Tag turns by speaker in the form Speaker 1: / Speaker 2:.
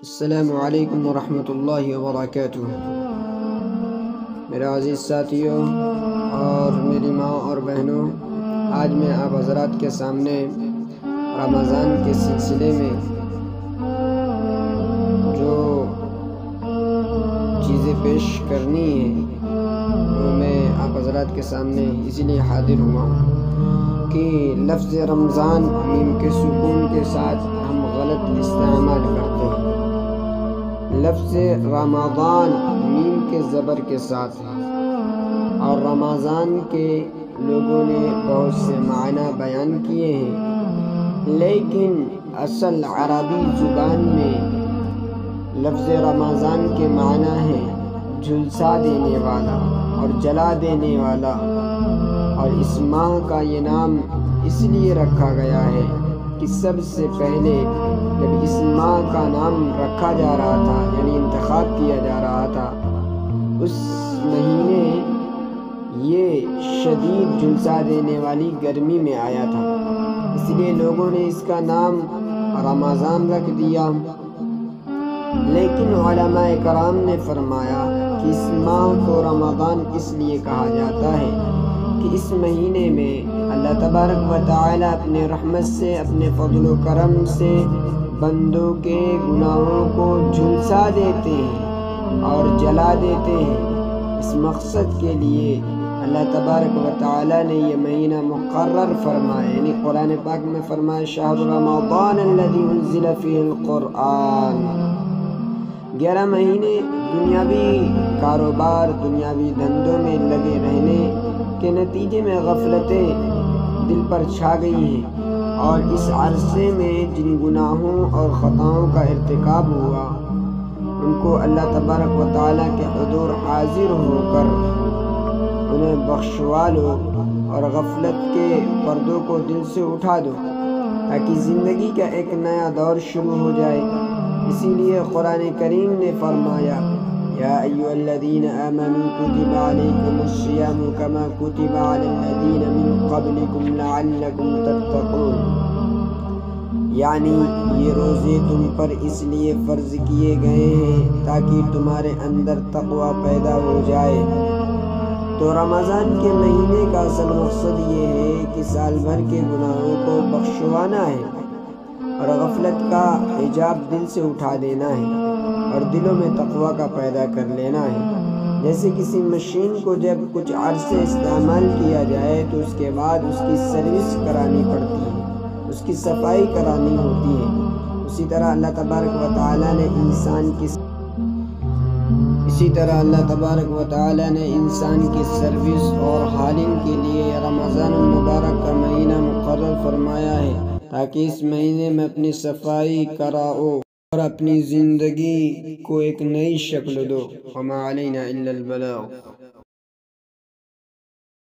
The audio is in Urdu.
Speaker 1: السلام علیکم ورحمۃ اللہ وبرکاتہ۔ میرے عزیز ساتھیوں اور میری ماں اور بہنوں، آج میں آپ حضرات کے سامنے رمضان کے سلسلے میں جو چیزیں پیش کرنی ہیں وہ میں آپ حضرات کے سامنے اسی لیے حاضر ہوا ہوں کہ لفظ رمضان میم کے سکون کے ساتھ ہم غلط استعمال کرتے ہیں۔ لفظ رمضان میم کے زبر کے ساتھ ہے، اور رمضان کے لوگوں نے بہت سے معنی بیان کیے ہیں، لیکن اصل عربی زبان میں لفظ رمضان کے معنی ہے جھلسا دینے والا اور جلا دینے والا، اور اس ماہ کا یہ نام اس لیے رکھا گیا ہے کہ سب سے پہلے جب اس ماہ کا نام رکھا جا رہا تھا، یعنی انتخاب کیا جا رہا تھا، اس مہینے یہ شدید جھلسا دینے والی گرمی میں آیا تھا، اس لیے لوگوں نے اس کا نام رمضان رکھ دیا۔ لیکن علماء کرام نے فرمایا کہ اس ماہ کو رمضان اس لیے کہا جاتا ہے کہ اس مہینے میں اللہ تبارک و تعالی اپنے رحمت سے، اپنے فضل و کرم سے بندوں کے گناہوں کو جھلسا دیتے ہیں اور جلا دیتے ہیں۔ اس مقصد کے لیے اللہ تبارک و تعالی نے یہ مہینہ مقرر فرمایا، یعنی قرآن پاک میں فرمایا شہر رمضان الذی انزل فیہ القرآن۔ 11 مہینے دنیاوی کاروبار، دنیاوی دھندوں میں لگے رہنے کے نتیجے میں غفلتیں دل پر چھا گئی ہیں، اور اس عرصے میں جن گناہوں اور خطاؤں کا ارتکاب ہوا ان کو اللہ تبارک و تعالیٰ کے حضور حاضر ہو کر انہیں بخشوا لو اور غفلت کے پردوں کو دل سے اٹھا دو، تاکہ زندگی کا ایک نیا دور شروع ہو جائے۔ اسی لیے قرآن کریم نے فرمایا یا ایھا الذین آمنوا کتب علیکم الصیام کما کتب علی الذین من قبلکم لعلکم تتقون، یعنی یہ روزے تم پر اس لیے فرض کیے گئے ہیں تاکہ تمہارے اندر تقوی پیدا ہو جائے۔ تو رمضان کے مہینے کا اصل مقصد یہ ہے کہ سال بھر کے گناہوں کو بخشوانا ہے اور غفلت کا حجاب دل سے اٹھا دینا ہے اور دلوں میں تقوی کا پیدا کر لینا ہے۔ جیسے کسی مشین کو جب کچھ عرصے استعمال کیا جائے تو اس کے بعد اس کی سروس کرانی پڑتی ہے، اس کی صفائی کرانی ہوتی ہے، اسی طرح اللہ تبارک و تعالیٰ نے انسان کی سروس اور حالین کے لیے رمضان المبارک کا مہینہ مقرر فرمایا ہے، تاکہ اس مہینے میں اپنی صفائی کراؤ اور اپنی زندگی کو ایک نئی شکل دو۔ وما علینا الا البلاغ۔